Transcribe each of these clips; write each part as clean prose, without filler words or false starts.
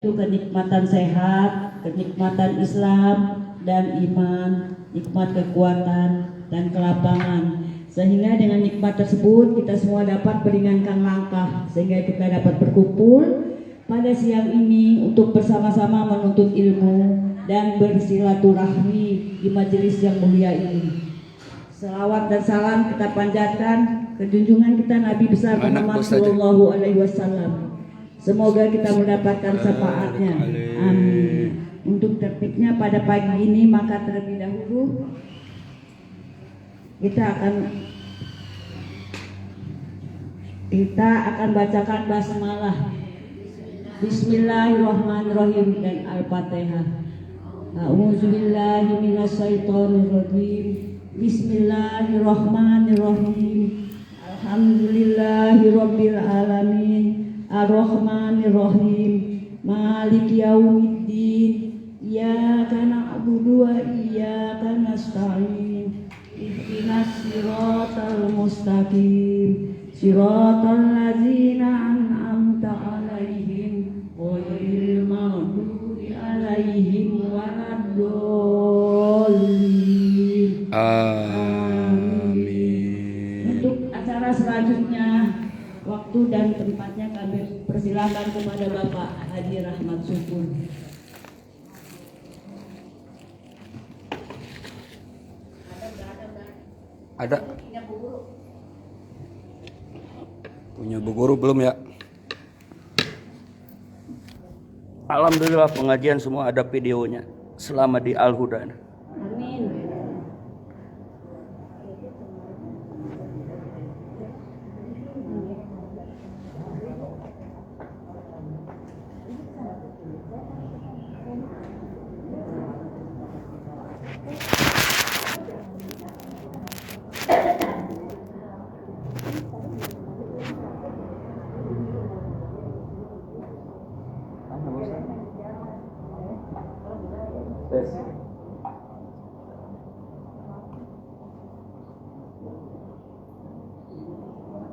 Itu kenikmatan sehat, kenikmatan Islam dan iman, nikmat kekuatan dan kelapangan. Sehingga dengan nikmat tersebut kita semua dapat meringankan langkah sehingga kita dapat berkumpul pada siang ini untuk bersama-sama menuntut ilmu dan bersilaturahmi di majelis yang mulia ini. Selawat dan salam kita panjatkan ke junjungan kita Nabi besar Muhammad sallallahu alaihi wasallam. Semoga kita mendapatkan syafaatnya. Amin. Untuk tertibnya pada pagi ini maka terlebih dahulu kita akan bacakan basmalah. Bismillahirrahmanirrahim dan Al-Fatihah. A'udzubillahi minasyaitonirrajim. Bismillahirrahmanirrahim. Alhamdulillahirabbil alamin. Ar-Rahmanir-Rahim. Maliki yaumiddin. Iyyaka na'budu wa iyyaka nasta'in. Ihdinas siratal mustaqim. Siratal ladzina an'amta 'alaihim ghairil maghdubi 'alaihim waladdallin. Amin. Untuk acara selanjutnya, waktu dan tempatnya kami persilakan kepada Bapak Haji Rahmat Syukur. Ada? Punya Bu Guru belum ya? Alhamdulillah pengajian semua ada videonya selama di Al-Huda. Amin.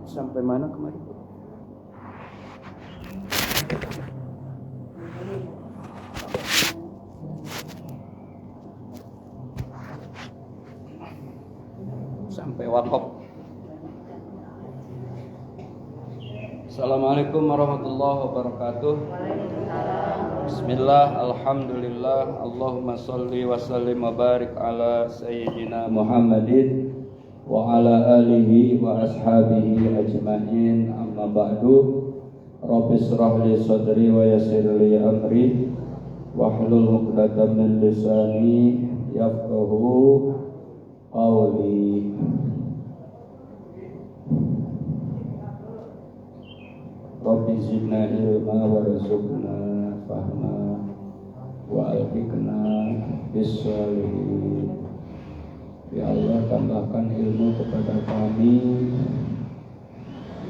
Sampai mana kemarin? Sampai wakaf. Assalamualaikum warahmatullahi wabarakatuh. Bismillah, alhamdulillah, Allahumma salli wa sallim wa barik ala Sayyidina Muhammadin wa ala alihi wa ashabihi ajma'in, amma ba'du. Rabbi shrah li sadri wa yassir li amri wahlul 'uqdatam min lisani yafqahu qawli. Rabbi zidna ilma warzuqna fahma wa alhiqna bis-shalihin. Ya Allah, tambahkan ilmu kepada kami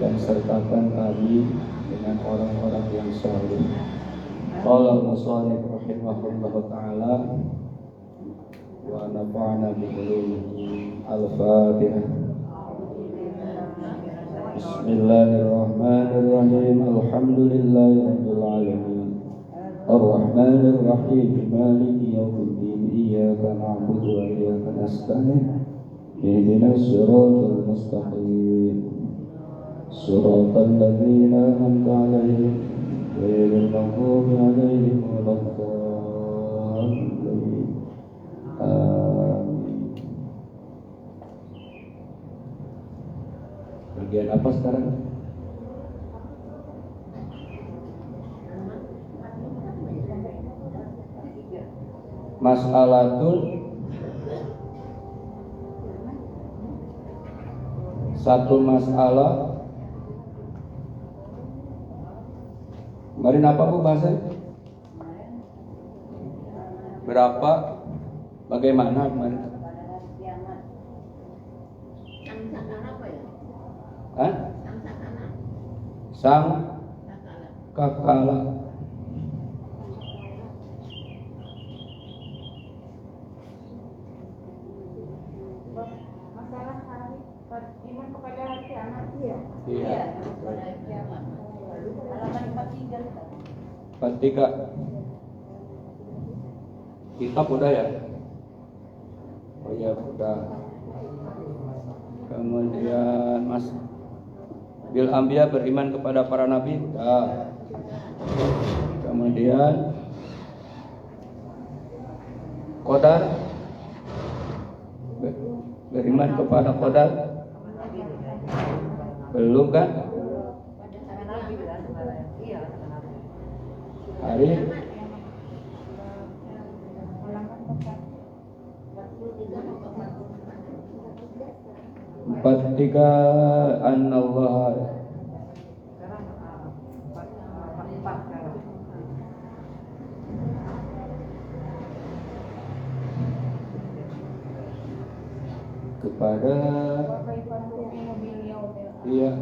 dan sertakan kami dengan orang-orang yang saleh. Qala al-musannif rahimahullahu ta'ala wa nafa'na bi ulumihi. Al-Fatihah. Bismillahirrahmanirrahim. Alhamdulillahirabbil alamin. Ar-Rahmanir Rahim. Maliki yaumiddin. Iyyaka na'budu wa iyyaka nasta'in. Ihdinas siratal mustaqim. Siratal ladzina an'amta 'alaihim ghairil maghdubi 'alaihim waladdallin. Amin. Bagian apa sekarang? Mas'alatul satu masalah. Kemarin apa Bu bahasanya? Berapa? Bagaimana kemarin? Hah? Sang kakala. Iman kepada hari kiamat. Iya. Halaman 43. Ketika kitab udah ya? Oh ya udah. Kemudian Mas bil anbiya, beriman kepada para nabi, udah. Kemudian qadar, beriman kepada qadar, belum kan? Hari empat tiga anallah kepada iya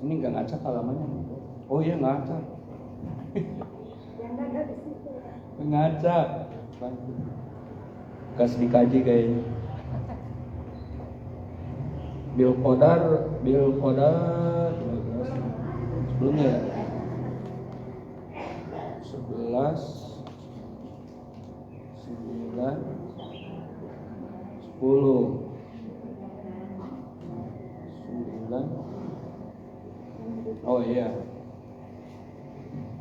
ini nggak ngaca halamannya. Oh iya ngaca. Ngaca kasih dikaji kayaknya. Bil qadar sebelumnya ya 11 9 10 9. Oh iya.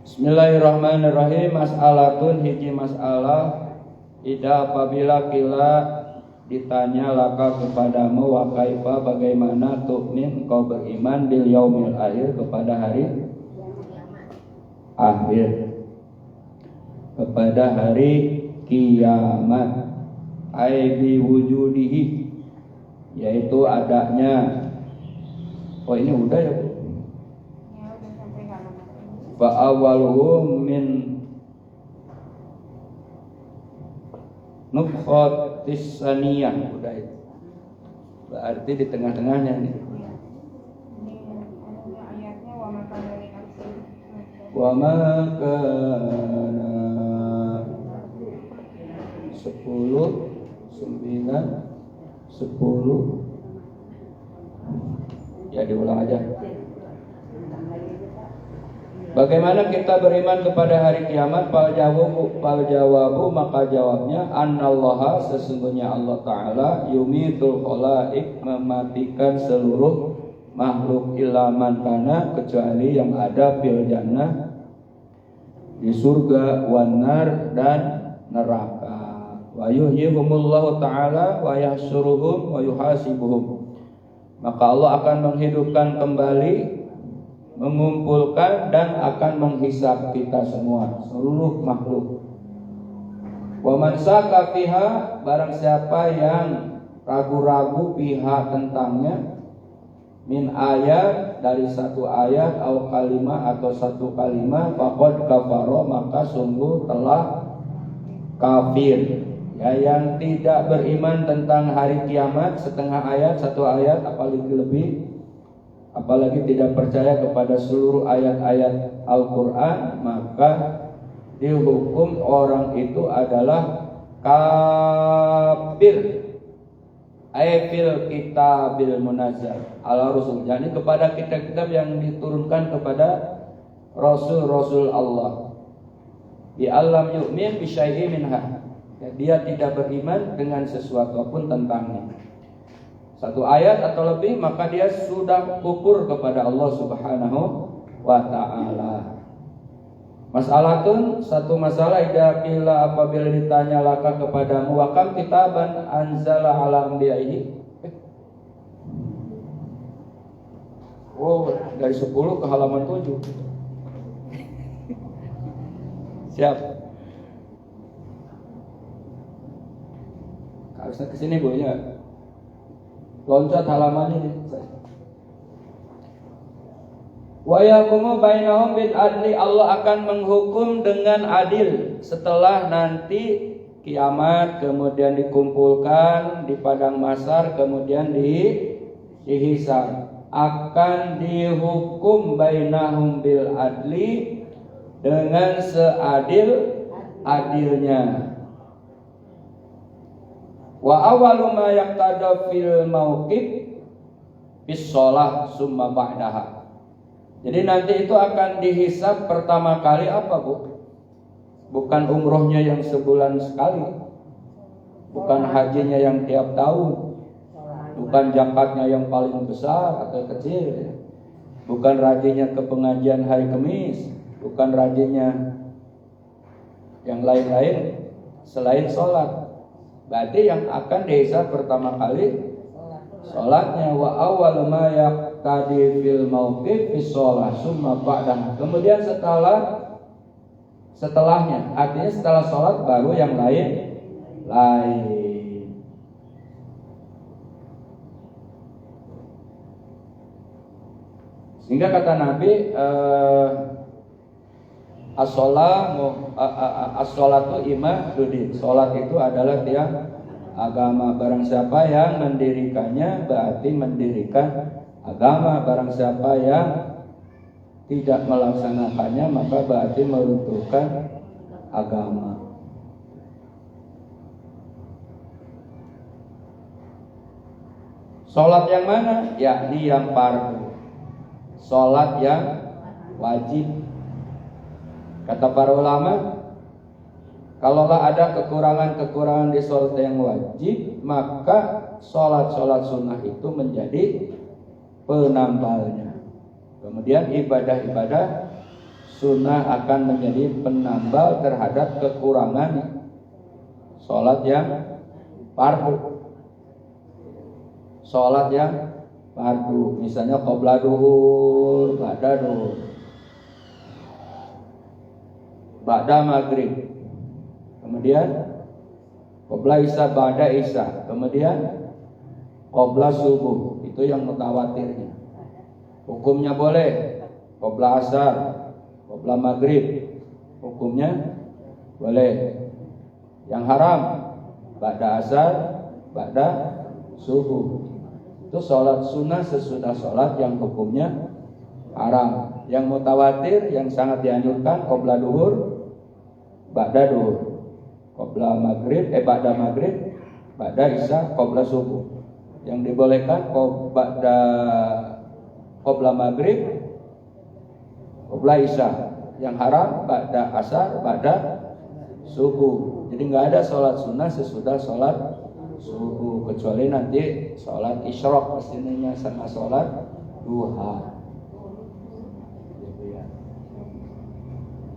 Bismillahirrahmanirrahim. Mas'alatun, hiji masalah. Ida apabila kila ditanya laka kepadamu wa kaifa, bagaimana tu'min kau beriman bil yaumil akhir, kepada hari akhir, kepada hari kiamat, ai bi wujudihi, yaitu adanya. Oh ini udah ya Bu? Fa awwaluhum min nufkhatis saniyah, udah itu. Berarti di tengah-tengahnya nih. Ayatnya Wa ma kana 10 9 10. Ya diulang aja. Bagaimana kita beriman kepada hari kiamat? Fal jawabu, maka jawabnya annallaha, sesungguhnya Allah Ta'ala yumitul khalaik, mematikan seluruh makhluk illa man kana, kecuali yang ada fil jannah, di surga, wanar, dan neraka. Wa yuhyihumullahu ta'ala wa yahsyuruhum wa yuhasibuhum, maka Allah akan menghidupkan kembali, mengumpulkan, dan akan menghisab kita semua, seluruh makhluk. Wa man syaka fiha, barang siapa yang ragu-ragu fiha tentangnya, min ayat, dari satu ayat, au kalimah, atau satu kalimah, faqad kafara, maka sungguh telah kafir. Ya, yang tidak beriman tentang hari kiamat, setengah ayat, satu ayat, apalagi lebih, apalagi tidak percaya kepada seluruh ayat-ayat Al-Quran, maka dihukum orang itu adalah kafir. Aifil kitabil munazzal ala rasul, jadi kepada kitab-kitab yang diturunkan kepada rasul-rasul Allah. Bi alam yu'min bi syai'in minha, dia tidak beriman dengan sesuatu pun tentangnya. Satu ayat atau lebih, maka dia sudah kufur kepada Allah Subhanahu wa ta'ala. Mas'alatun, satu masalah. Idza qila, apabila ditanya laka kepadamu, wa kam kitaban anzala ala anbiya'ihi. Oh, dari 10 ke halaman 7. Siap. Harusnya kesini Bu ya. Loncat halaman ini. Wa yaqumu bainahum bil adli, Allah akan menghukum dengan adil setelah nanti kiamat, kemudian dikumpulkan di padang mahsyar, kemudian dihisab, akan dihukum bainahum bil adli, dengan seadil-adilnya. Wa awwalu ma yaqtada fil mauqif bis shalah summa ba'daha. Jadi nanti itu akan dihisab pertama kali apa Bu? bukan umrohnya yang sebulan sekali, bukan hajinya yang tiap tahun, bukan zakatnya yang paling besar atau kecil, bukan rajinnya ke pengajian hari Kamis, bukan rajinnya yang lain-lain selain sholat. Berarti yang akan dihisab pertama kali sholatnya. Wa awal ma yaqtadi fil mauqif fi sholat summa ba'dah. Kemudian setelahnya, artinya setelah sholat baru yang lain. Sehingga kata Nabi, as-sholatu imadudin. Sholat itu adalah tiang agama. Barang siapa yang mendirikannya berarti mendirikan agama. Barang siapa yang tidak melaksanakannya maka berarti meruntuhkan agama. Sholat yang mana? Yakni yang fardu. Sholat yang wajib. Kata para ulama, kalaulah ada kekurangan-kekurangan di sholat yang wajib, maka sholat-sholat sunnah itu menjadi penambalnya. Kemudian ibadah-ibadah sunnah akan menjadi penambal terhadap kekurangan sholat yang fardu. Sholat yang fardu, misalnya qabla duhur, ba'da duhur, ba'da maghrib, kemudian qabla isya, ba'da isya, kemudian qabla subuh. Itu yang mutawatirnya. Hukumnya boleh qabla asar, qabla maghrib, hukumnya boleh. Yang haram ba'da asar, ba'da subuh. Itu sholat sunnah sesudah sholat yang hukumnya haram. Yang mutawatir, yang sangat dianjurkan qabla duhur, ba'da duhur, qabla maghrib, ba'da maghrib, ba'da isya, qabla subuh. Yang dibolehkan qabla maghrib, qabla isya. Yang haram ba'da asar, ba'da subuh. Jadi nggak ada sholat sunnah sesudah sholat subuh, kecuali nanti sholat isyraq pastinya sama sholat duha.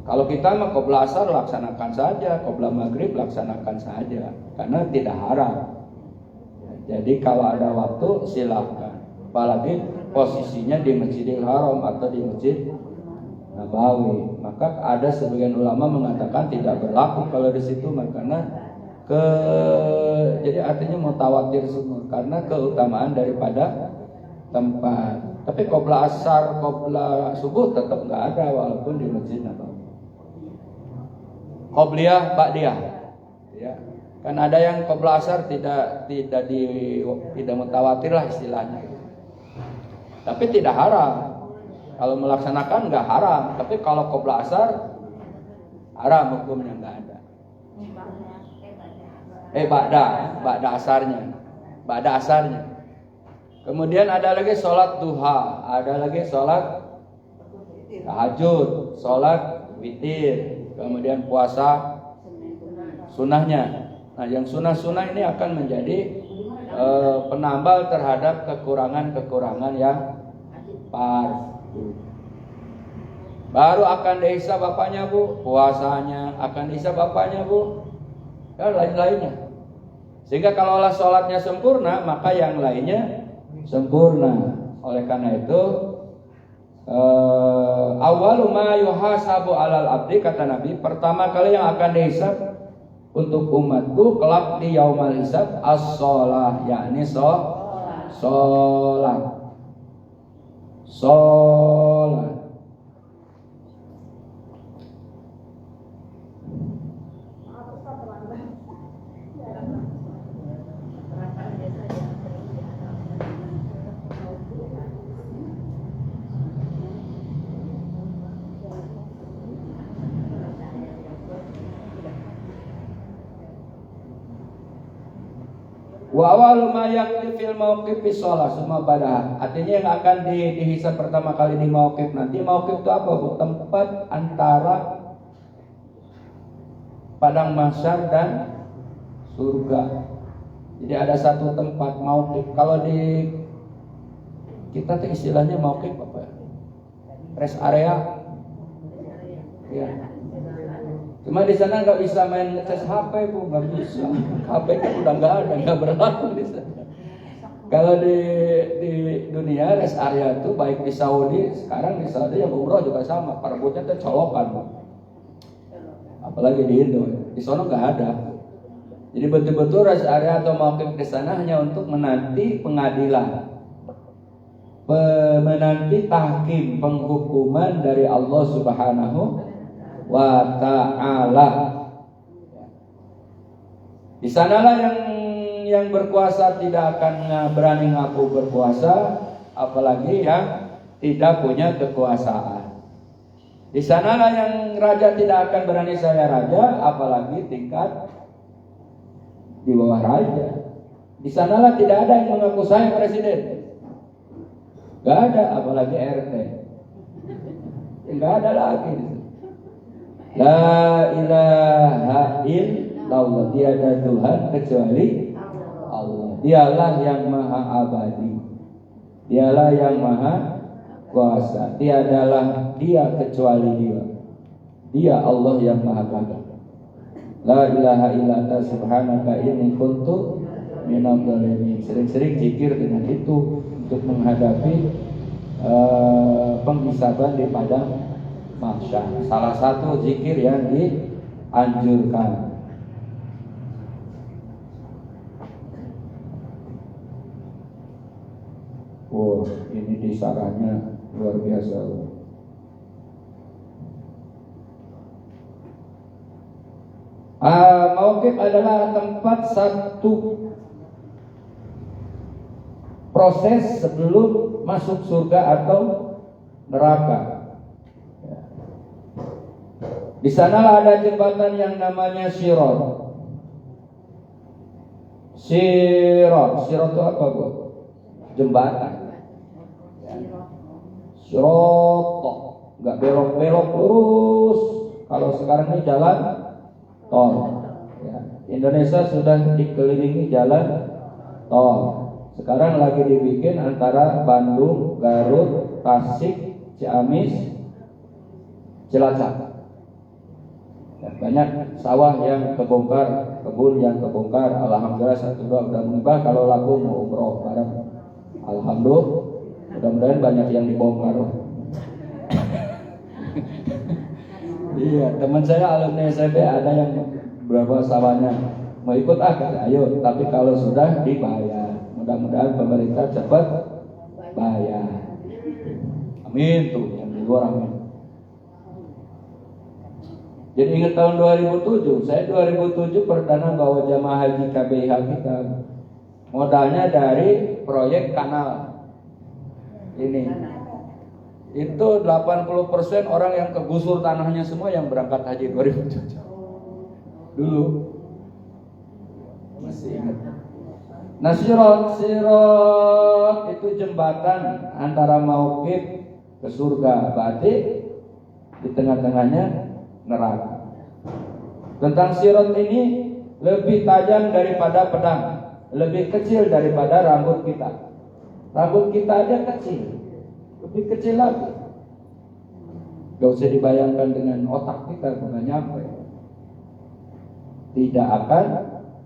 Kalau kita mah qabla asar laksanakan saja, qabla maghrib laksanakan saja, karena tidak haram. Jadi kalau ada waktu silakan. Apalagi posisinya di Masjidil Haram atau di Masjid Nabawi. Maka ada sebagian ulama mengatakan tidak berlaku kalau di situ, karena jadi artinya mutawatir semua karena keutamaan daripada tempat. Tapi qabla asar, qabla subuh tetap nggak ada walaupun di Masjid Nabawi. Qobliyah, ba'diyah, ya. Kan ada yang qabla asar tidak mutawatir lah istilahnya. Tapi tidak haram. Kalau melaksanakan nggak haram. Tapi kalau qabla asar haram, hukumnya nggak ada. Ba'da asarnya. Kemudian ada lagi sholat duha, ada lagi sholat tahajud, sholat witir. Kemudian puasa sunnahnya. Nah, yang sunnah-sunnah ini akan menjadi penambal terhadap kekurangan-kekurangan yang fardu. Baru akan dihisab apanya, Bu? Puasanya. Akan dihisab apanya, Bu? Dan lain-lainnya. Sehingga kalaulah sholatnya sempurna, maka yang lainnya sempurna. Oleh karena itu, awwalu ma yuhasabu alal abdi, kata Nabi, pertama kali yang akan dihisab untuk umatku kelak di yaumal hisab as-sholah, yakni sholat. Wa awal ma yakti fil mauqif fi shalah summa ba'daha. Artinya yang akan dihisab pertama kali di mauqif nanti. Mauqif itu apa, Bu? Tempat antara padang mahsyar dan surga. Jadi ada satu tempat mauqif. Kalau di kita tuh istilahnya mauqif apa? Rest area. Ya. Cuma di sana nggak bisa main ngecas HP, Bu, nggak bisa. HP kan udah nggak ada, nggak berlaku di sana. Kalau di dunia rest area itu baik di Saudi, sekarang di Saudi yang umroh juga sama, perebutnya tuh colokan, Bu. Apalagi di Indo, di sana nggak ada. Jadi betul-betul rest area atau mauqif di sana hanya untuk menanti pengadilan, menanti tahkim, penghukuman dari Allah Subhanahu wa ta'ala. Di sanalah yang berkuasa tidak akan berani ngaku berkuasa, apalagi yang tidak punya kekuasaan. Di sanalah yang raja tidak akan berani saya raja, apalagi tingkat di bawah raja. Di sanalah tidak ada yang mengaku saya presiden. Gak ada, apalagi RT. Gak ada lagi. La ilaha illallah, tiada Tuhan kecuali Allah. Dialah yang maha abadi, dialah yang maha kuasa. Tiadalah dia kecuali dia. Dia Allah yang maha gagah. La ilaha illallah subhanaka inni kuntu minadz dzalimin. Sering-sering zikir dengan itu untuk menghadapi penghisaban di padang mahsyar. Salah satu zikir yang dianjurkan. Wow, ini disarannya luar biasa. Mauqif adalah tempat satu proses sebelum masuk surga atau neraka. Di sanalah ada jembatan yang namanya Sirat. Sirat itu apa, Bu? Jembatan. Sirat, nggak belok-belok lurus. Kalau sekarang ini jalan tol. Ya. Indonesia sudah dikelilingi jalan tol. Sekarang lagi dibikin antara Bandung, Garut, Tasik, Ciamis, Cilacap. Banyak sawah yang kebongkar, kebun yang kebongkar. Alhamdulillah satu dua udah mengubah. Kalau laku mau umroh bareng, alhamdulillah. Mudah-mudahan banyak yang dibongkar. Iya, teman saya alumni SMP ada yang berapa sawahnya mau ikut ayo. Tapi kalau sudah dibayar, mudah-mudahan pemerintah cepat bayar. Amin tuh yang di luar amin. Jadi ingat tahun 2007, saya 2007 perdana bawa jamaah haji KBIH kita. Modalnya dari proyek kanal ini. Itu 80% orang yang kegusur tanahnya semua yang berangkat haji 2007. Dulu. Masih ingat. Nah, Sirat itu jembatan antara mauqif ke surga. Berarti di tengah-tengahnya neraka. Tentang Sirat ini lebih tajam daripada pedang, lebih kecil daripada rambut kita. Rambut kita aja kecil, lebih kecil lagi. Gak usah dibayangkan dengan otak kita, bukan nyampe. Tidak akan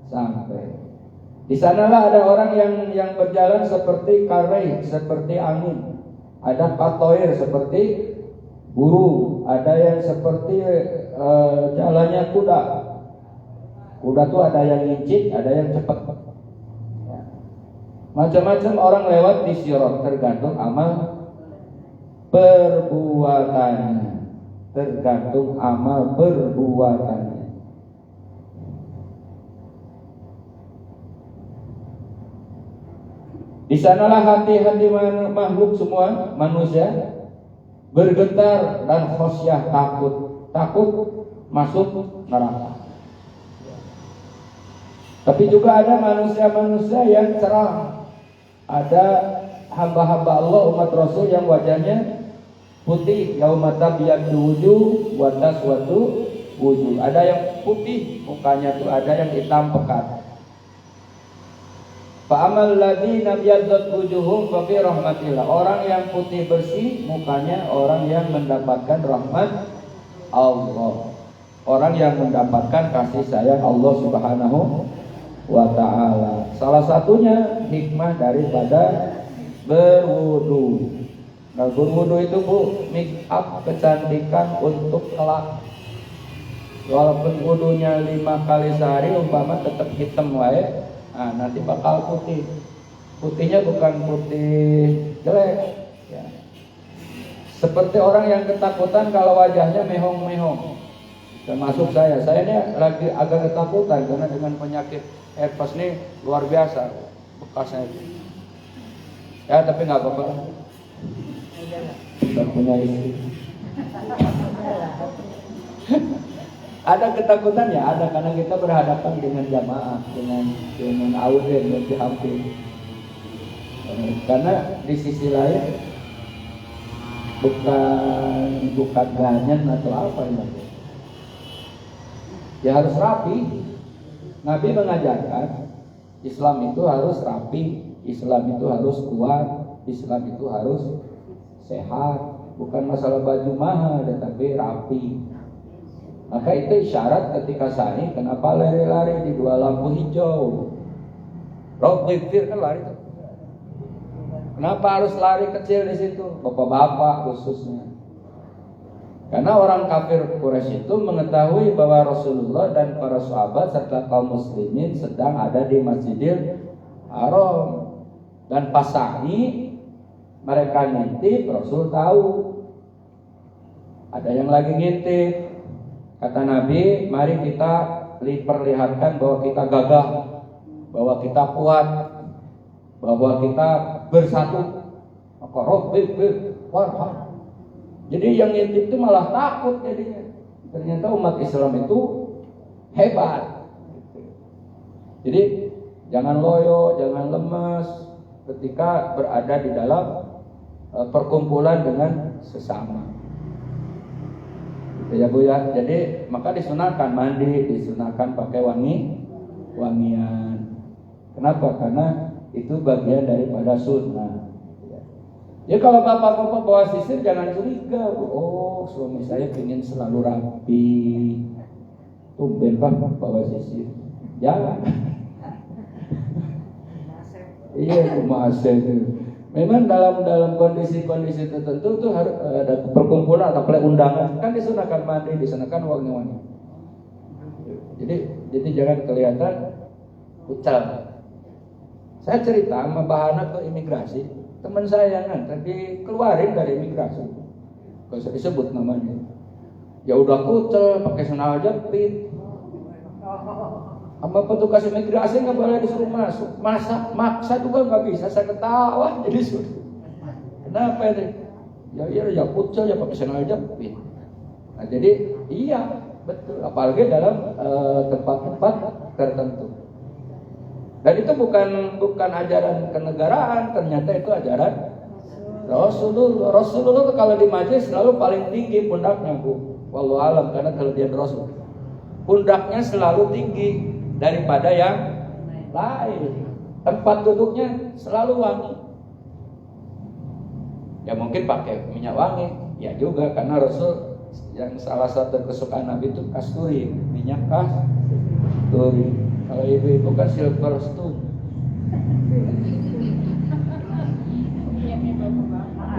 sampai. Di sanalah ada orang yang berjalan seperti karai, seperti angin. Ada patoir seperti burung, ada yang seperti jalannya kuda. Kuda tuh ada yang lincip, ada yang cepat. Macam-macam orang lewat di Sirat, tergantung amal perbuatannya. Tergantung amal perbuatannya. Di sanalah hati-hati makhluk semua manusia bergetar dan khosyah, takut masuk neraka. Tapi juga ada manusia-manusia yang cerah. Ada hamba-hamba Allah umat Rasul yang wajahnya putih, yauma tabyaddu wujuh wa taswaddu wudu. Ada yang putih mukanya tuh, ada yang hitam pekat. Fa'amal ladzina biyaddat wujuhum fa fi rahmatillah. Orang yang putih bersih mukanya, orang yang mendapatkan rahmat Allah. Orang yang mendapatkan kasih sayang Allah Subhanahu wa ta'ala. Salah satunya hikmah daripada berwudu. Nah, berwudu itu Bu, make up kecantikan untuk kelak. Walaupun wudunya 5 kali sehari umpama tetap hitam wae, nah, nanti bakal putih. Putihnya bukan putih jelek ya. Seperti orang yang ketakutan kalau wajahnya mehong-mehong. Termasuk saya ini lagi agak ketakutan karena dengan penyakit herpes ini luar biasa bekasnya itu. Ya tapi nggak apa-apa. Kita punya istri. Ada ketakutan ya, ada, karena kita berhadapan dengan jamaah, dengan audien lebih hampir. Karena di sisi lain bukan ganyan atau apa ya. Ya harus rapi. Nabi mengajarkan Islam itu harus rapi, Islam itu harus kuat, Islam itu harus sehat. Bukan masalah baju mahal, tetapi rapi. Maka itu isyarat ketika sani, kenapa lari-lari di 2 lampu hijau? Rotifir kan lari tuh. Kenapa harus lari kecil di situ? Bapak-bapak khususnya. Karena orang kafir Quraisy itu mengetahui bahwa Rasulullah dan para sahabat serta kaum muslimin sedang ada di Masjidil Haram. Dan pas sani mereka ngintip, Rasul tahu. Ada yang lagi ngintip. Kata Nabi, mari kita perlihatkan bahwa kita gagah, bahwa kita kuat, bahwa kita bersatu. Maka warham. Jadi yang ngintip itu malah takut jadinya. Ternyata umat Islam itu hebat. Jadi jangan loyo, jangan lemas ketika berada di dalam perkumpulan dengan sesama. Ya Bu ya, jadi maka disunahkan mandi, disunahkan pakai wangian. Kenapa? Karena itu bagian daripada sunnah. Ya kalau bapak-bapak bawa sisir jangan curiga, Bu. Oh suami saya ingin selalu rapi. Tumben Pak bawa sisir. Jangan. Iya Bu Masih itu. Memang dalam kondisi-kondisi tertentu tuh harus ada perkumpulan atau undangan, kan disunahkan mandi, disunahkan wangi-wangi. Jadi jangan kelihatan kucal. Saya cerita sama bahana ke imigrasi, teman saya yang nganter dikeluarin dari imigrasi, gak usah disebut namanya. Ya udah kucel, pakai sandal jepit. Sama petugas imigrasi nggak boleh disuruh masuk, maksa juga nggak bisa, saya ketawa jadi suruh. Kenapa itu? Ya kucel ya pakai sandal jepit. Nah jadi iya betul, apalagi dalam tempat-tempat tertentu. Dan itu bukan ajaran kenegaraan, ternyata itu ajaran Rasulullah. Rasulullah kalau di majelis selalu paling tinggi pundaknya Bu. Wallahu alam, karena kelebihan Rasul. Pundaknya selalu tinggi daripada yang lain. Tempat duduknya selalu wangi. Ya mungkin pakai minyak wangi, ya juga karena Rasul yang salah satu kesukaan Nabi itu kasturi, minyak kasturi. Kalau ibu-ibu kan silver stone.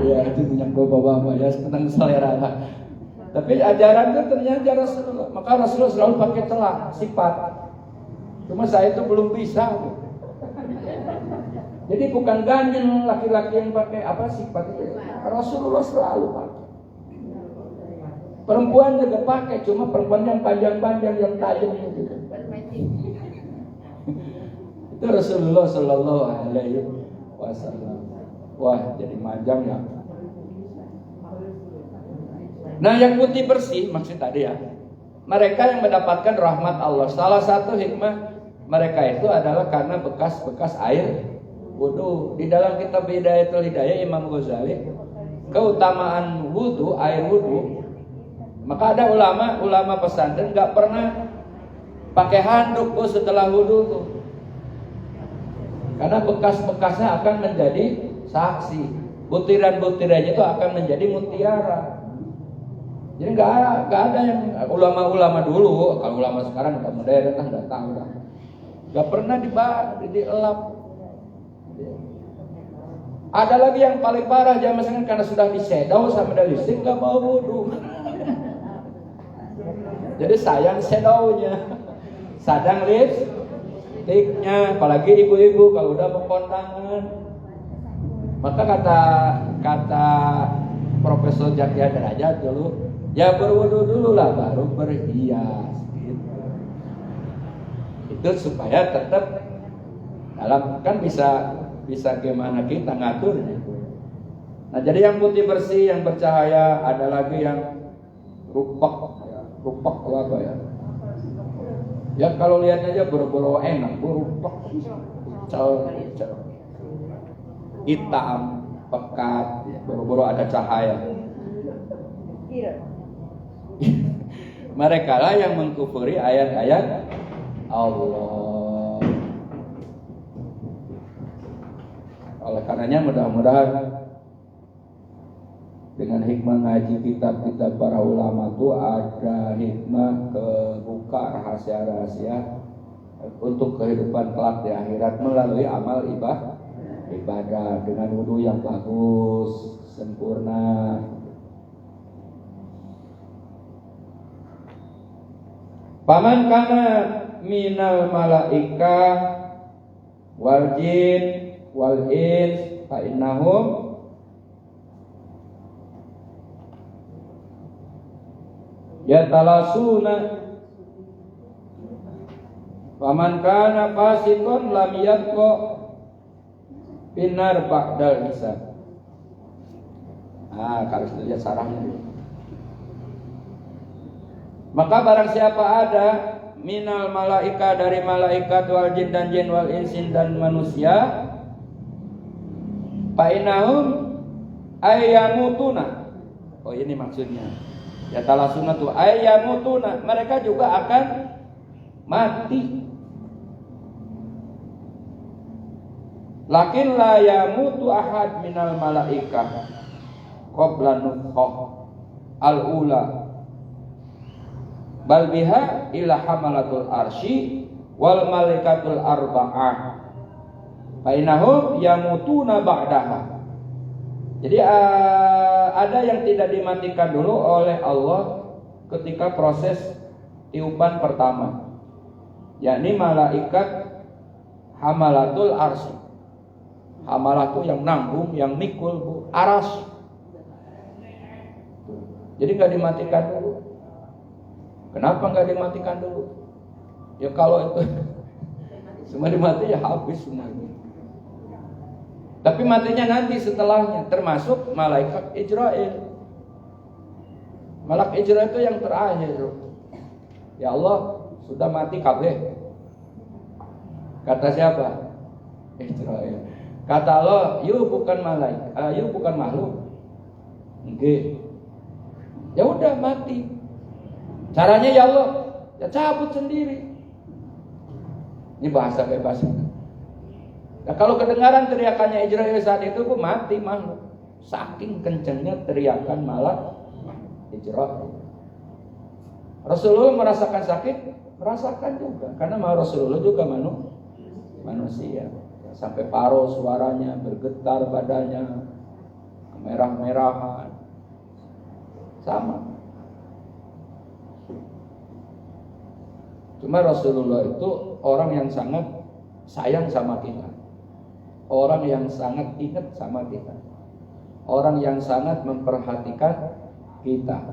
Iya itu minyak bapak-bapak ya, tentang selera. Tapi ajaran itu ternyata Rasulullah. Maka Rasulullah selalu pakai celak, sifat. Cuma saya itu belum bisa. Jadi bukan ganjil laki-laki yang pakai apa sifat itu. Rasulullah selalu pakai. Perempuan juga pakai, cuma perempuan yang panjang-panjang yang tajam itu. Itu Rasulullah Sallallahu Alaihi Wasallam. Wah, jadi manjang ya. Nah, yang putih bersih maksud tadi ya. Mereka yang mendapatkan rahmat Allah. Salah satu hikmah mereka itu adalah karena bekas-bekas air wudu. Di dalam kitab Hidayatul Hidayah Imam Ghazali, keutamaan wudu, air wudu Maka ada ulama pesantren nggak pernah pakai handuk tuh setelah wudhu tuh, karena bekas-bekasnya akan menjadi saksi, butiran-butirannya itu akan menjadi mutiara. Jadi nggak ada yang ulama-ulama dulu, kalau ulama sekarang udah modern lah, nggak tahu lah, nggak pernah dielap. Ada lagi yang paling parah zaman sekarang, karena sudah disedau sama dari listrik nggak mau wudhu. Jadi sayang sedaunya, sadang lipstiknya, apalagi ibu-ibu kalau udah mau kondangan. Maka kata Profesor Jakia Derajat dulu, ya berwudu dulu lah baru berhias gitu. Itu supaya tetap dalam, kan bisa gimana kita ngaturnya. Nah, jadi yang putih bersih, yang bercahaya, ada lagi yang rupak itu apa ya? Ya kalau lihat aja boro-boro enak, rupak, hitam, pekat, boro-boro ada cahaya. Mereka lah yang mengkufuri ayat-ayat Allah. Oleh karenanya mudah-mudahan dengan hikmah ngaji kitab-kitab para ulama itu ada hikmah kebuka rahasia-rahasia untuk kehidupan kelak di akhirat melalui amal ibadah dengan wudu yang bagus, sempurna. Paman kana minal malaika wal jin wal ins fa innahum yatalasuna. Paman kana fasikon lam yatqa binar ba'dal hisab. Kalau sudah lihat sarahnya. Maka barang siapa ada minal malaika, dari malaikat wal jin dan jin wal insin dan manusia, fa innahum ayyamutuna. Oh ini maksudnya. Ya talasuna tu ayyamutuna, mereka juga akan mati. Lakin la yamutu ahad minal malaikah qabla nufkhah al-ula bal biha ila hamalatul arsy wal malaikatul arba'ah fa innahum yamutuna ba'daha. Jadi ada yang tidak dimatikan dulu oleh Allah ketika proses tiupan pertama, yakni malaikat hamalatul arsy. Hamalah itu yang nanggung, yang mikul, bu, aras. Jadi nggak dimatikan dulu. Kenapa nggak dimatikan dulu? Ya kalau itu semua dimati ya habis semuanya. Tapi matinya nanti setelahnya, termasuk malaikat Israel. Malaikat Israel itu yang terakhir. Ya Allah, sudah mati kabeh. Kata siapa? Israel. Kata Allah, you bukan malaikat, you bukan makhluk. Nggih. Ya udah mati. Caranya ya Allah, ya cabut sendiri. Ini bahasa bebas. Nah, kalau kedengaran teriakannya Israel saat itu, aku mati makhluk. Saking kencengnya teriakan malaikat Israel. Rasulullah merasakan sakit, merasakan juga, karena Rasulullah juga manusia. Sampai paruh suaranya, bergetar badannya, merah-merahan, sama. Cuma Rasulullah itu orang yang sangat sayang sama kita, orang yang sangat ingat sama kita, orang yang sangat memperhatikan kita,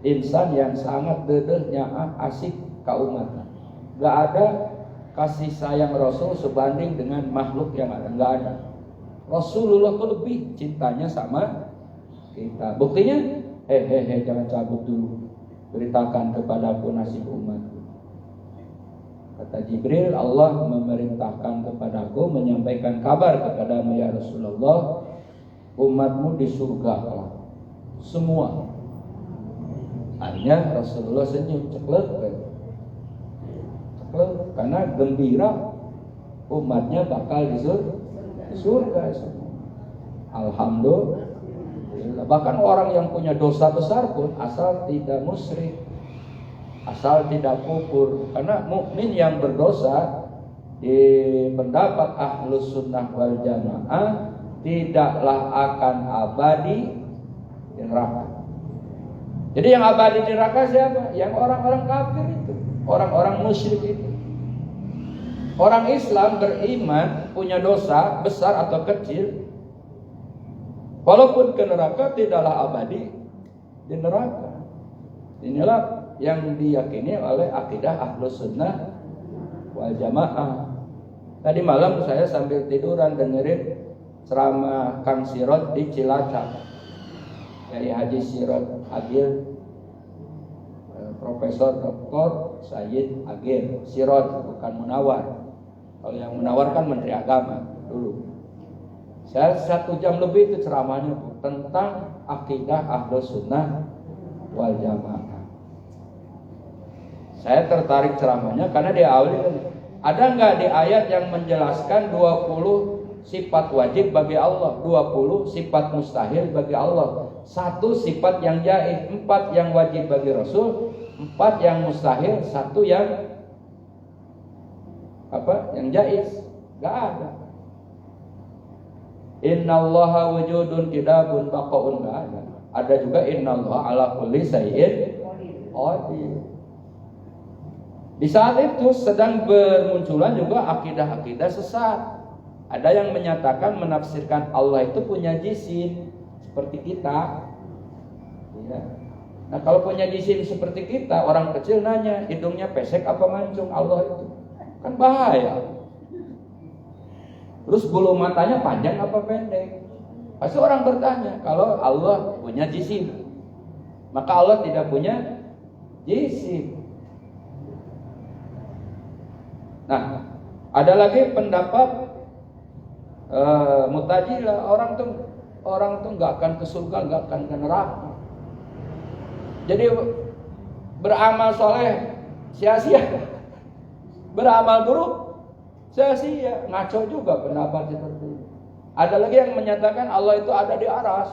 insan yang sangat dedehnya asik kaumatnya. Gak ada kasih sayang Rasul sebanding dengan makhluk yang ada, nggak ada. Rasulullah itu lebih cintanya sama kita. Buktinya, jangan cabut dulu, beritakan kepadaku nasib umatku. Kata Jibril, Allah memerintahkan kepadaku menyampaikan kabar kepadamu ya Rasulullah, umatmu di surga semua. Akhirnya Rasulullah senyum, ceklek, karena gembira umatnya bakal di surga semua. Alhamdulillah. Bahkan orang yang punya dosa besar pun asal tidak musyrik, asal tidak kufur, karena mukmin yang berdosa di pendapat Ahlus Sunnah wal Jamaah tidaklah akan abadi di neraka. Jadi yang abadi di neraka siapa? Yang orang-orang kafir itu, orang-orang musyrik itu. Orang Islam beriman, punya dosa besar atau kecil, walaupun ke neraka tidaklah abadi di neraka. Inilah yang diyakini oleh akidah Ahlus Sunnah wal Jamaah. Tadi malam saya sambil tiduran dengerin ceramah Kang Sirot di Cilacap dari Haji Sirot Agil, Profesor Dr. Sayyid Agil Sirot, bukan Munawar. Kalau yang Munawar kan Menteri Agama dulu. Saya 1 jam lebih itu ceramahnya tentang akidah Ahlus Sunnah wal Jamaah. Saya tertarik ceramahnya karena dia awalnya ada nggak di ayat yang menjelaskan 20 sifat wajib bagi Allah, 20 sifat mustahil bagi Allah, 1 sifat yang jaiz, 4 yang wajib bagi Rasul, 4 yang mustahil, 1 yang yang jaiz. Nggak ada. Innallaha wujudun kidabun baqaun, nggak ada. Ada juga innallaha ala kulli syai'in qadir. Di saat itu sedang bermunculan juga akidah-akidah sesat. Ada yang menyatakan, menafsirkan Allah itu punya jisim seperti kita. Ya. Nah kalau punya jisim seperti kita, orang kecil nanya, hidungnya pesek apa mancung Allah itu? Kan bahaya. Terus bulu matanya panjang apa pendek? Pasti orang bertanya, kalau Allah punya jisim, maka Allah tidak punya jisim. Nah, ada lagi pendapat Mu'tazilah, orang tuh nggak akan ke surga, nggak akan ke neraka. Jadi beramal soleh sia-sia, beramal buruk sia-sia. Ngaco juga pendapat seperti itu. Ada lagi yang menyatakan Allah itu ada di aras.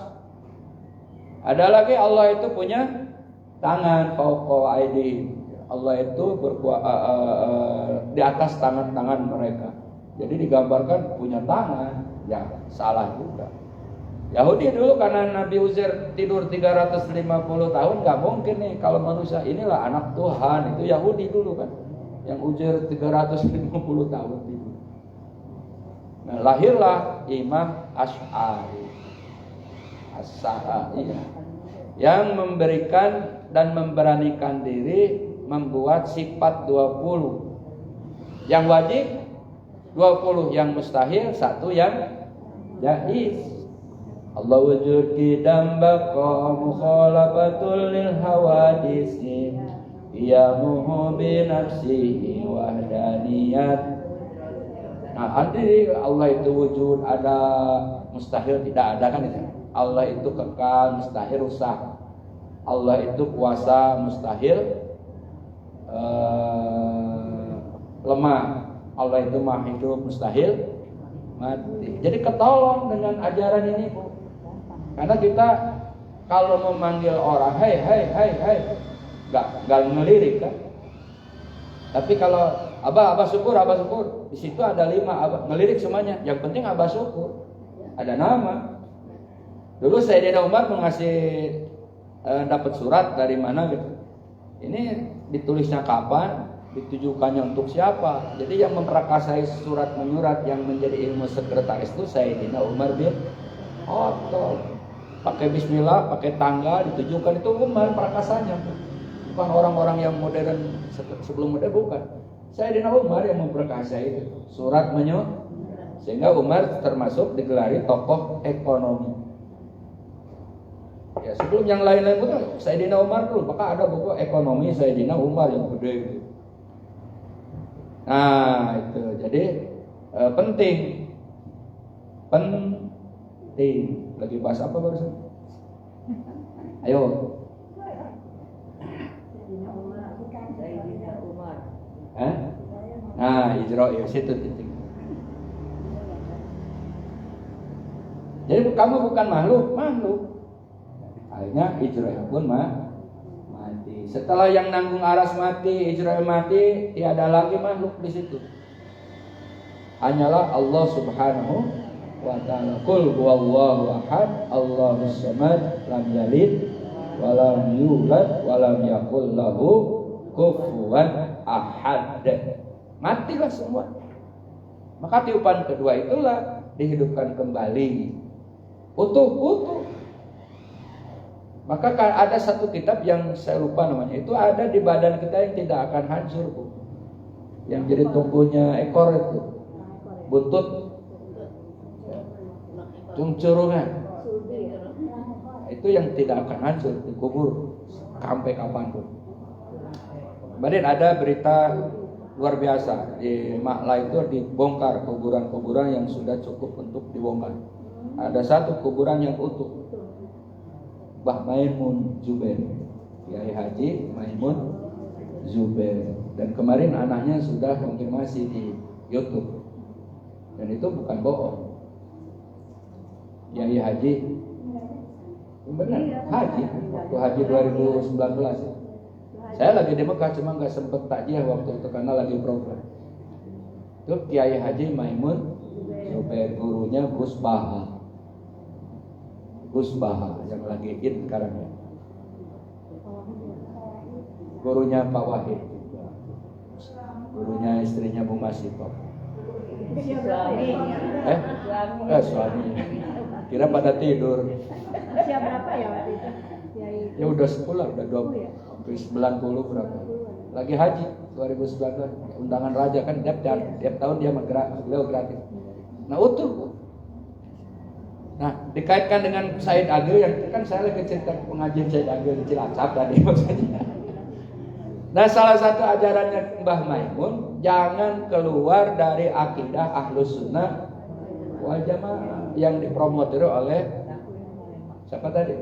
Ada lagi Allah itu punya tangan, fauqa aidi. Allah itu di atas tangan-tangan mereka. Jadi digambarkan punya tangan. Ya salah juga. Yahudi dulu karena Nabi Uzair tidur 350 tahun, gak mungkin nih kalau manusia inilah anak Tuhan. Itu Yahudi dulu kan, yang Uzair 350 tahun tidur. Nah lahirlah Imam Asy'ari As-Sa'ai yang memberikan dan memberanikan diri membuat sifat 20 yang wajib, 20 yang mustahil, 1 yang jaiz. Allah wujud qidam baqa mukhalafatul lil hawadisi yamuhu bi nafsihi wahdaniyat. Nah, nanti Allah itu wujud, ada, mustahil tidak ada kan itu. Allah itu kekal, mustahil rusak. Allah itu kuasa, mustahil lemah. Allah itu maha hidup, mustahil mati. Jadi ketolong dengan ajaran ini, Bu. Karena kita kalau memanggil orang, hai, nggak ngelirik kan. Tapi kalau abah syukur, di situ ada 5 abah ngelirik semuanya. Yang penting abah syukur, ada nama. Dulu Sayyidina Umar mengasih dapat surat dari mana gitu. Ini ditulisnya kapan, ditujukannya untuk siapa. Jadi yang memperakasai surat menyurat yang menjadi ilmu sekretaris itu Sayyidina Umar bin Khattab. Pakai bismillah, pakai tanggal, ditujukan, itu Umar perakasanya. Bukan orang-orang yang modern sebelum modern, bukan. Sayyidina Umar yang memperkasai itu surat menyurat. Sehingga Umar termasuk digelari tokoh ekonomi. Ya, sebelum yang lain-lain itu Sayyidina Umar dulu, maka ada buku ekonomi Sayyidina Umar yang gede gitu. Nah, itu. Jadi penting. Lagi bahas apa barusan? Ayo. Hah? Nah, Israil situ titik. Jadi kamu bukan makhluk. Akhirnya Israil pun mati. Setelah yang nanggung aras mati, Israil mati, tiada lagi makhluk di situ. Hanyalah Allah Subhanahu wa ta'ala. Qul huwallahu ahad, Allahus samad, lam yalid wa lam yulad wa lam yakul lahu kufuwan ahad. Matilah semua. Maka tiupan kedua itulah dihidupkan kembali. Utuh. Maka ada satu kitab yang saya lupa namanya. Itu ada di badan kita yang tidak akan hancur, Bu. Yang jadi tumbuhnya ekor itu. Buntut. Cungcurungan. Itu yang tidak akan hancur, dikubur sampai kapanpun. Kemudian ada berita luar biasa. Di Makla itu dibongkar kuburan-kuburan yang sudah cukup untuk dibongkar. Ada satu kuburan yang utuh, Mbah Maimun Zubair, Kiai Haji Maimun Zubair. Dan kemarin anaknya sudah konfirmasi di YouTube. Dan itu bukan bohong. Kiai Haji, benar, Haji, waktu Haji 2019. Saya lagi di Mekah, cuma nggak sempet takjiah waktu itu karena lagi program. Itu Kiai Haji Maimun Zubair, gurunya Gus Baha yang lagi in sekarang ya. Gurunya Pak Wahid, gurunya istrinya Bu Masito. Suami. Kira pada tidur. Usia berapa ya waktu itu? Ya udah 10, udah 20, hampir 90 berapa. Lagi haji 2019, undangan raja kan tiap tahun dia beliau gratis. Nah utuh. Nah dikaitkan dengan Said Agil yang kan saya lagi cerita pengajian Said Agil di Cilacap tadi maksudnya. Nah salah satu ajarannya Mbah Maimun, jangan keluar dari akidah Ahlus Sunnah wal Jamaah yang dipromotir oleh siapa tadi?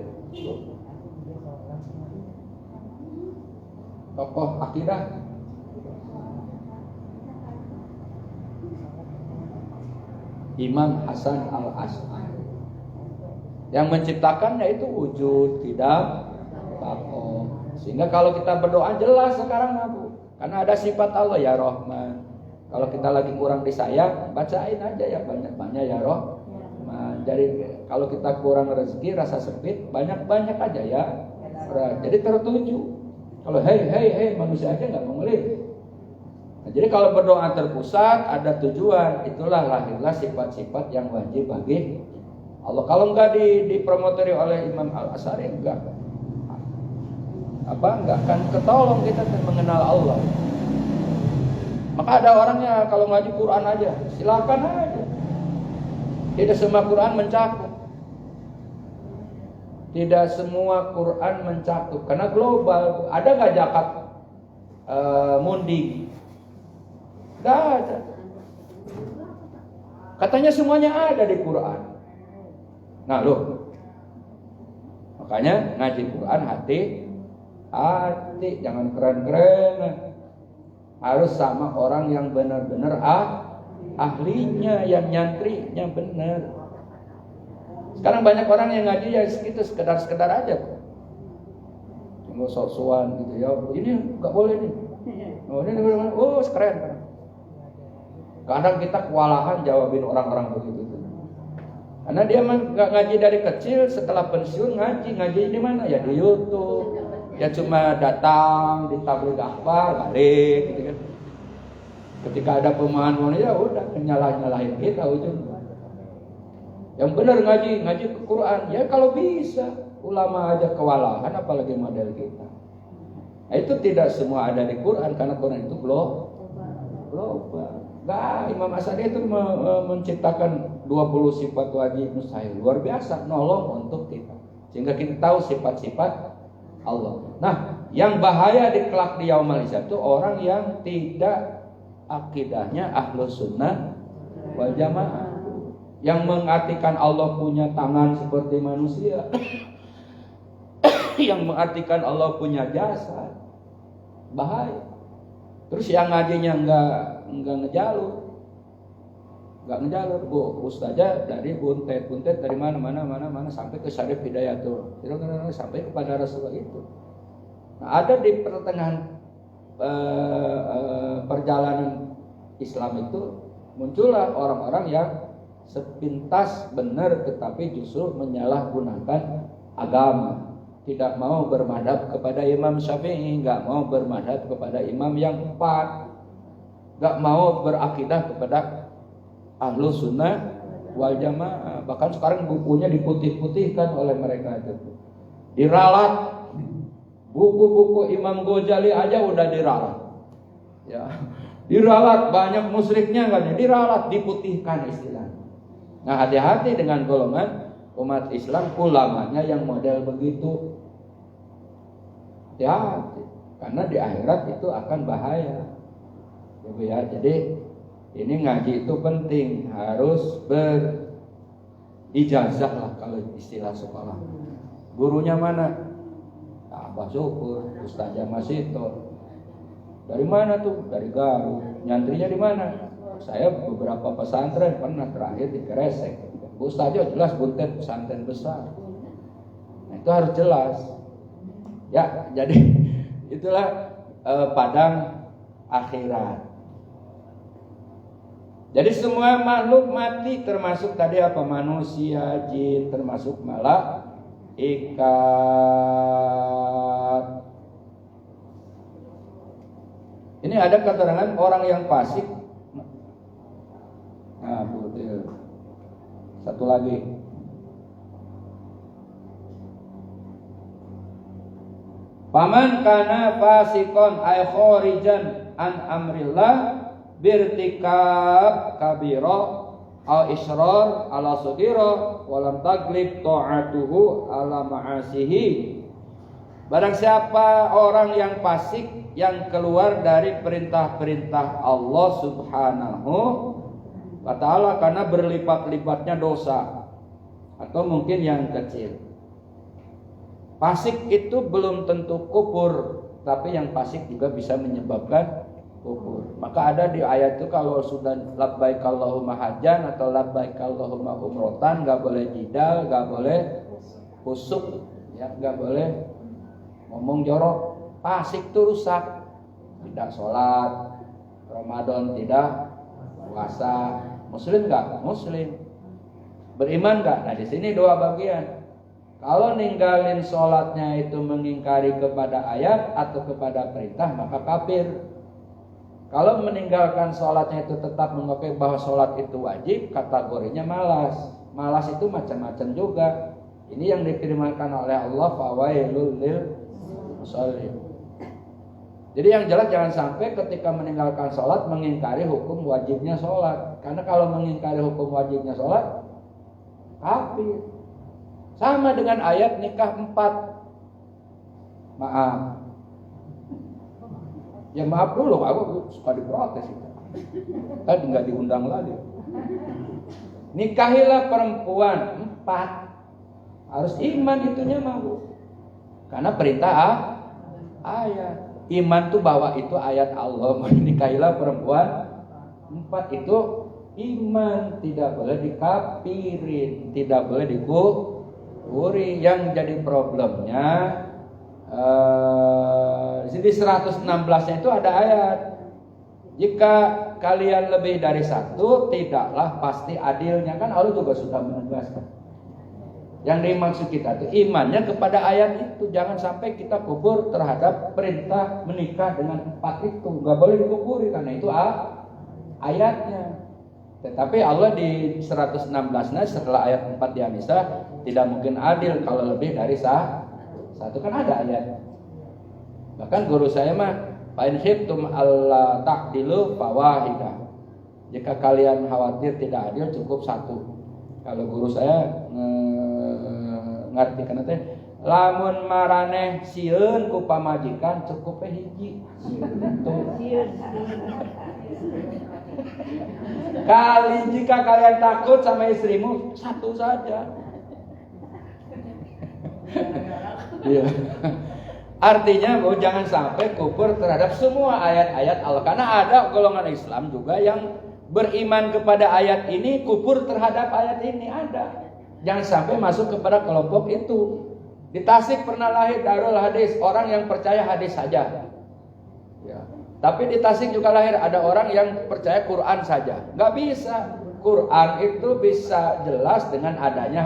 Tokoh akidah Imam Hasan Al-Asy'ari. Yang menciptakannya itu wujud, tidak takoh. Sehingga kalau kita berdoa jelas sekarang Bu. Karena ada sifat Allah ya Rahman. Kalau kita lagi kurang disayang, bacain aja ya banyak-banyak ya Rahman. Jadi kalau kita kurang rezeki, rasa sempit, banyak-banyak aja ya. Jadi tertuju. Kalau hei manusia aja nggak mau ngelihat. Nah, jadi kalau berdoa terpusat ada tujuan, itulah lahirlah sifat-sifat yang wajib bagi Allah. Kalau enggak dipromotori oleh Imam Al-Asy'ari enggak akan ketolong kita dan mengenal Allah. Maka ada orangnya kalau ngaji Quran aja, silakan aja. Tidak semua Quran mencakup. Tidak semua Quran mencakup karena global. Ada enggak zakat mundi? Enggak ada. Katanya semuanya ada di Quran. Nah loh, makanya ngaji Quran hati, jangan keren-keren. Harus sama orang yang benar-benar ahlinya, yang nyantrinya benar. Sekarang banyak orang yang ngaji ya segitu sekedar aja, nggak sok-sokan gitu ya. Ini nggak boleh nih. Oh ini keren. Kadang kita kewalahan jawabin orang-orang begitu. Karena dia nggak ngaji dari kecil, setelah pensiun ngaji di mana? Ya di YouTube. Ya cuma datang di tabligh akbar, balik gitu kan. Ketika ada pemahaman ya udah nyalahin kita ujung. Yang benar ngaji ke Quran. Ya kalau bisa, ulama aja kewalahan apalagi model kita. Nah, itu tidak semua ada di Quran karena Quran itu global. Nah, Imam Asy'ari itu menciptakan 20 sifat wajib mustahil. Luar biasa, nolong untuk kita. Sehingga kita tahu sifat-sifat Allah. Nah, yang bahaya di kelak di yaumul hisab itu orang yang tidak akidahnya Ahlus Sunnah wal Jamaah. Yang mengartikan Allah punya tangan seperti manusia. Yang mengartikan Allah punya jasad. Bahaya. Terus yang ngajinya enggak ngejalur, Bu Ustazah dari buntet dari mana sampai ke Syarif Hidayatul. Sampai kepada Rasulullah itu. Nah, ada di pertengahan perjalanan Islam itu muncullah orang-orang yang sepintas benar tetapi justru menyalahgunakan agama. Tidak mau bermadhab kepada Imam Syafi'i, enggak mau bermadhab kepada imam yang 4, enggak mau berakidah kepada Ahlus Sunnah wal Jamaah. Bahkan sekarang bukunya diputih-putihkan oleh mereka itu. Diralat. Buku-buku Imam Ghazali aja udah diralat. Ya. Diralat, banyak musyriknya kan, diralat, diputihkan istilahnya. Nah, hati-hati dengan golongan umat Islam ulamanya yang model begitu. Hati-hati, karena di akhirat itu akan bahaya. Ya, jadi ini ngaji itu penting, harus berijazah lah kalau istilah sekolah. Gurunya mana? Abah Syukur, Ustazah Masito. Dari mana tuh? Dari Garut. Nyantrinya di mana? Saya beberapa pesantren pernah terakhir di Kresek. Ustazah jelas buntet pesantren besar. Nah, itu harus jelas. Ya, jadi itulah padang akhirat. Jadi semua makhluk mati termasuk tadi apa? Manusia, jin, termasuk malaikat. Ini ada keterangan orang yang fasik. Nah, betul. Satu lagi. Paman kana fasikon ay khorijan an amrillah birtikab kabira au israr ala sudira walam taglib ta'atuhu ala ma'asihi. Barang siapa orang yang fasik yang keluar dari perintah-perintah Allah Subhanahu wa ta'ala karena berlipat-lipatnya dosa atau mungkin yang kecil. Fasik itu belum tentu kufur, tapi yang fasik juga bisa menyebabkan kufur. Maka ada di ayat itu kalau sudah labbaik Allahumma hajjan atau labbaik Allahumma umrotan, enggak boleh jidal, enggak boleh husuk, ya, enggak boleh ngomong jorok. Fasik itu rusak. Tidak sholat, Ramadan tidak puasa. Muslim enggak? Muslim. Beriman enggak? Nah, di sini dua bagian. Kalau ninggalin sholatnya itu mengingkari kepada ayat atau kepada perintah, maka kafir. Kalau meninggalkan sholatnya itu tetap mengakui bahwa sholat itu wajib, kategorinya malas. Malas itu macam-macam juga. Ini yang difirmankan oleh Allah, fawailul lil musallin. Jadi yang jelas jangan sampai ketika meninggalkan sholat mengingkari hukum wajibnya sholat. Karena kalau mengingkari hukum wajibnya sholat, kafir. Sama dengan ayat nikah 4. Maaf. Ya maaf dulu, aku suka diprotes itu. Tadi nggak diundang lagi. Nikahilah perempuan 4. Harus iman itunya mau. Karena perintah ayat. Iman tuh bahwa itu ayat Allah. Nikahilah perempuan 4 itu iman, tidak boleh dikafirin, tidak boleh dikufuri. Yang jadi problemnya di 116-nya itu ada ayat. Jika kalian lebih dari 1, tidaklah pasti adilnya. Kan Allah juga sudah menegaskan. Yang dimaksud kita itu imannya kepada ayat itu. Jangan sampai kita kufur terhadap perintah menikah dengan 4 itu. Gak boleh dikufuri karena itu ayatnya. Tetapi Allah di 116-nya setelah ayat 4 di An-Nisa tidak mungkin adil kalau lebih dari 1. Kan ada ayat. Bahkan guru saya mah fa in khiftum alla ta'dilu fawahidah. Jika kalian khawatir tidak adil cukup 1. Kalau guru saya ngerti kana teh lamun maraneh sieun ku pamajikan cukup hiji. Kali jika kalian takut sama istrimu 1 saja. Iya. Artinya bahwa jangan sampai kufur terhadap semua ayat-ayat Allah. Karena ada golongan Islam juga yang beriman kepada ayat ini, kufur terhadap ayat ini, ada. Jangan sampai masuk kepada kelompok itu. Di Tasik pernah lahir Darul Hadis, orang yang percaya hadis saja. Ya. Tapi di Tasik juga lahir ada orang yang percaya Quran saja. Nggak bisa. Quran itu bisa jelas dengan adanya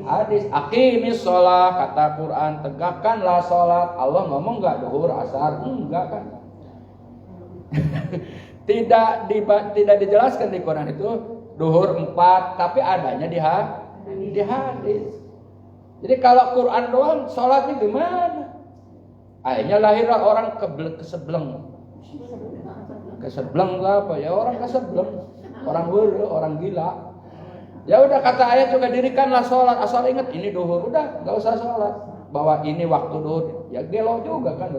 hadis. Aqimis sholat, kata Quran, tegakkanlah sholat. Allah ngomong nggak duhur asar? Enggak kan? tidak dijelaskan di Quran itu duhur 4, tapi adanya di hadis. Jadi kalau Quran doang, sholatnya gimana? Akhirnya lahirlah orang kesebleng. Kesebleng itu apa ya? Orang kesebleng, orang were, orang gila. Ya udah, kata ayat juga, dirikanlah sholat. Asal ingat ini duhur, udah nggak usah sholat. Bahwa ini waktu duhur, ya gelo juga kan.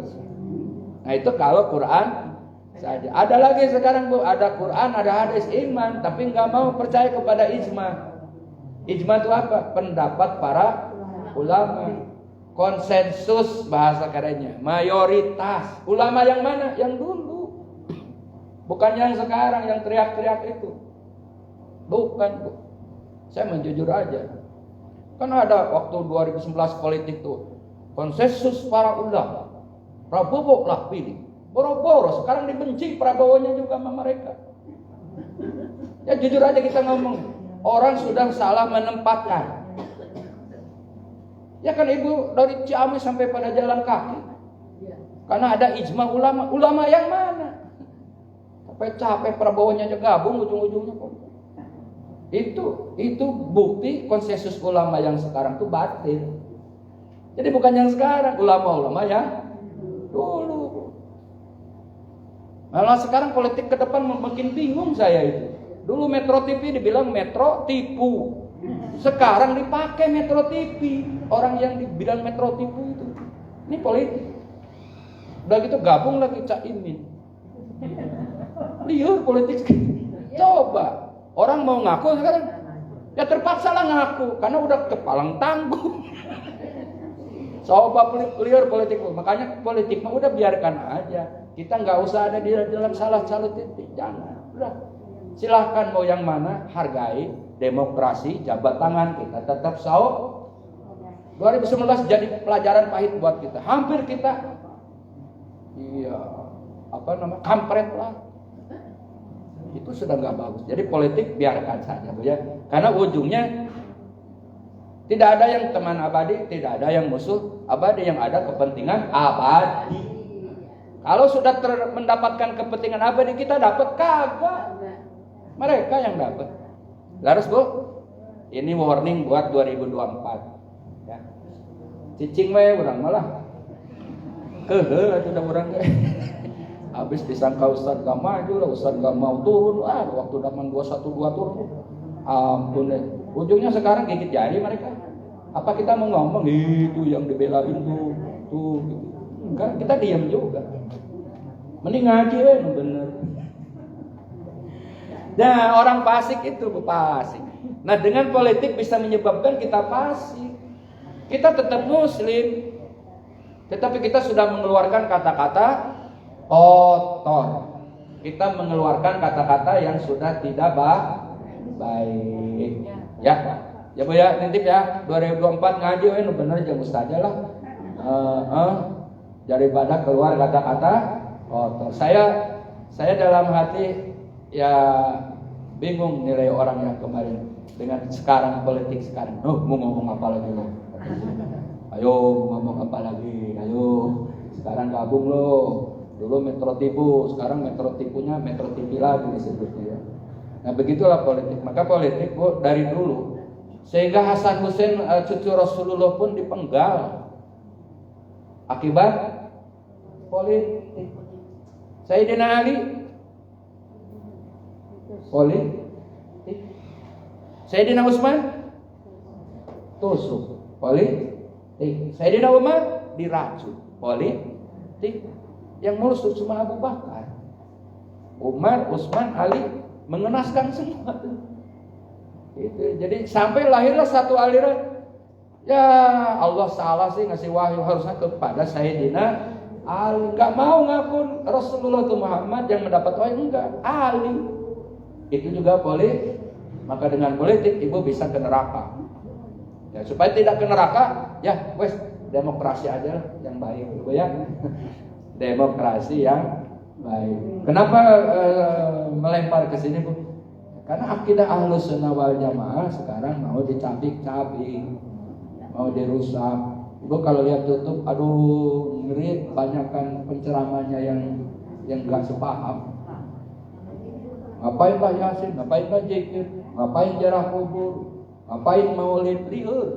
Nah itu kalau Quran saja. Ada lagi sekarang Bu, ada Quran, ada hadis iman, tapi nggak mau percaya kepada ijma. Ijma itu apa? Pendapat para ulama, konsensus bahasa kerennya, mayoritas. Ulama yang mana? Yang dulu, bukan yang sekarang yang teriak-teriak itu. Bukan Bu, saya menjujur aja. Kan ada waktu 2019 politik tuh, konsensus para ulama, Prabowo lah pilih. Boro-boro sekarang dibenci Prabowo-nya juga sama mereka. Ya jujur aja kita ngomong, orang sudah salah menempatkan. Ya kan Ibu, dari Ciamis sampai pada jalan kaki. Karena ada ijma ulama. Ulama yang mana? Sampai capek Prabowo-nya aja gabung ujung-ujungnya kok. Itu bukti konsensus ulama yang sekarang tuh batil. Jadi bukan yang sekarang, ulama-ulama yang dulu. Malah sekarang politik ke depan makin bingung saya itu. Dulu Metro TV dibilang Metro tipu. Sekarang dipakai Metro TV. Orang yang dibilang Metro tipu itu. Ini politik. Udah gitu gabung lagi Cak Imin. Liur politik. Coba. Orang mau ngaku sekarang, ya terpaksa lah ngaku. Karena udah kepalang tangguh. Coba liur politik. Makanya politik mah udah biarkan aja. Kita nggak usah ada di dalam salah calon titik. Jangan. Udah. Silahkan mau yang mana, hargai demokrasi, jabat tangan, kita tetap saw. 2019 jadi pelajaran pahit buat kita. Hampir kita kampret lah. Itu sudah nggak bagus. Jadi politik biarkan saja, Bu ya. Karena ujungnya tidak ada yang teman abadi, tidak ada yang musuh abadi, yang ada kepentingan abadi. Kalau sudah mendapatkan kepentingan abadi, kita dapat kagak. Mereka yang dapat. Laras Bu, ini warning buat 2024. Ya. Cicing we urang malah. Keuheuh atuh da urang ge. Habis disangka Ustaz gak maju lah, Ustaz gak mau turun. Waktu zaman 212 turun. Ampun deh. Ujungnya sekarang gigit jari mereka. Apa kita mau ngomong itu yang dibelain tuh gitu. Enggak, kita diam juga. Mending ngaji we bener. Nah, orang fasik itu fasik. Nah, dengan politik bisa menyebabkan kita fasik. Kita tetap muslim, tetapi kita sudah mengeluarkan kata-kata kotor. Kita mengeluarkan kata-kata yang sudah tidak baik. Ya. Ya Bu ya, nitip ya. 2024 ngaji we nu bener jeung ustaz lah. Daripada keluar kata-kata kotor. Saya dalam hati ya bingung nilai orang yang kemarin dengan sekarang politik sekarang. Mau ngomong apa lagi lo? Ayo ngomong apa lagi? Ayo sekarang gabung lo. Dulu Metro Tipu, sekarang Metro Tipunya Metro TV lagi disebutnya. Nah begitulah politik. Maka politik Bu dari dulu sehingga Hasan Hussein cucu Rasulullah pun dipenggal akibat politik. Sayyidina Ali politik. Sayyidina Utsman tusuk politik. Sayyidina Umar diracun politik. Yang mulus cuma Abu Bakar. Umar, Utsman, Ali mengenaskan semua. Itu. Jadi sampai lahirlah satu aliran Ya Allah salah sih ngasih wahyu harusnya kepada Sayyidina Ali. Gak mau ngakun Rasulullah itu Muhammad yang mendapat wahyu, enggak, Ali. Itu juga boleh. Maka dengan politik ibu bisa ke neraka. Ya supaya tidak ke neraka, ya wes demokrasi aja lah yang baik, ibu ya. Demokrasi yang baik. Kenapa melempar ke sini, Bu? Karena akidah Ahlus Sunnah wal Jamaah sekarang mau dicabik-cabik, mau dirusak. Ibu kalau lihat YouTube, aduh ngeri, banyakkan penceramanya yang enggak sepaham. Ngapain Pak Yasin, ngapain Pak Zikir, ngapain jarah kubur, ngapain maulid, liur,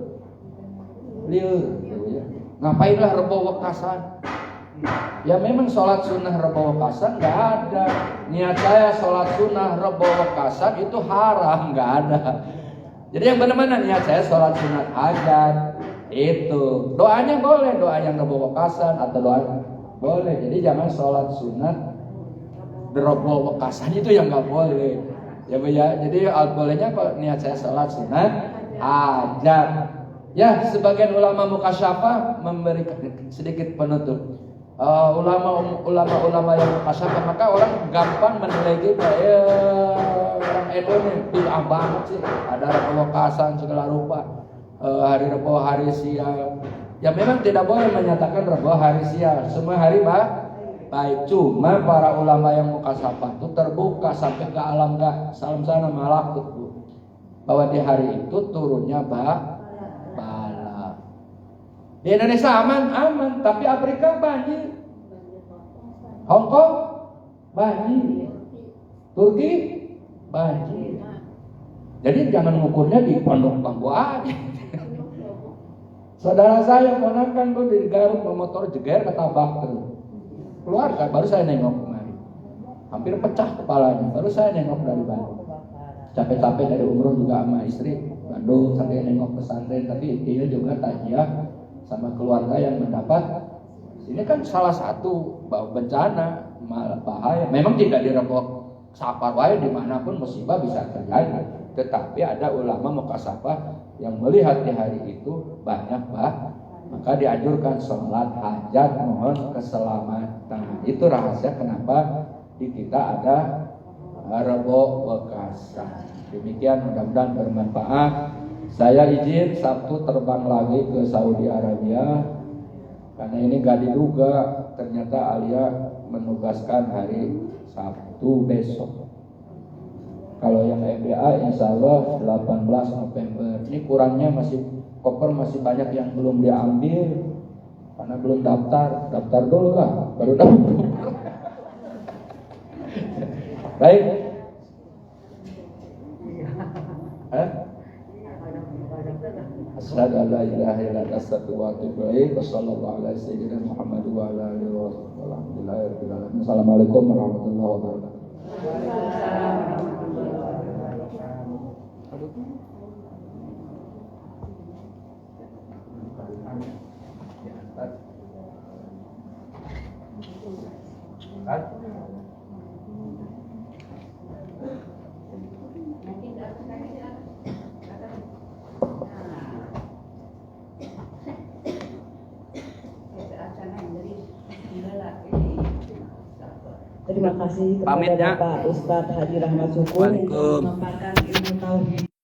gitu ya. Ngapainlah rebo wekasan. Ya memang sholat sunnah rebo wekasan nggak ada. Niat saya sholat sunnah rebo wekasan itu haram, nggak ada. Jadi yang benar-benar niat saya sholat sunat hajat itu. Doanya boleh, doa yang rebo wekasan atau doa boleh. Jadi jangan sholat sunat rebo wekasan itu yang nggak boleh. Ya Bu ya. Jadi bolehnya kok niat saya sholat sunat hajat. Ya sebagian ulama mukasyafah memberikan sedikit penutup. Ulama yang mukasyafah, maka orang gampang menilai kita orang Edo nih bid'ah banget sih, ada repokasan segala rupa, hari rebo hari sial. Ya memang tidak boleh menyatakan rebo hari sial, semua hari baik. Cuma para ulama yang mukasyafah itu terbuka sampai ke alam salam sana malakut, Bu, bahwa di hari itu turunnya bala. Di Indonesia aman, tapi Afrika banjir. Hong Kong banjir. Turki banjir. Jadi jangan ngukurnya di pondok bambu aja. Saudara saya ponakan tuh di Garut motor jeger ketabrak terus. Keluarga baru saya nengok kemarin. Hampir pecah kepalanya. Baru saya nengok dari Bandung. Capek-capek dari umroh juga sama istri Bandung sampai nengok pesantren, tapi intinya juga takziah sama keluarga yang mendapat. Ini kan salah satu bencana bahaya. Memang tidak direbok sapar wae dimanapun musibah bisa terjadi. Tetapi ada ulama mukasyafah yang melihat di hari itu banyak maka dianjurkan sholat hajat mohon keselamatan. Itu rahasia kenapa di kita ada rebo wekasan. Demikian, mudah-mudahan bermanfaat. Saya izin Sabtu terbang lagi ke Saudi Arabia karena ini gak diduga ternyata Alia menugaskan hari Sabtu besok. Kalau yang MBA insya Allah 18 November. Ini kurangnya koper masih banyak yang belum diambil karena belum daftar dulu lah baru daftar. Baik. Asyhadu an la ilaha illallah wa atubu ilaik. Wassallallahu ala sayyidina Muhammad wa ala alihi wa sahbihi. Assalamualaikum warahmatullahi wabarakatuh. Terima kasih kepada Pamitnya. Bapak Ustadz Haji Rahmat Syukur yang Waalaikumsalam. memaparkan ilmu tauhid.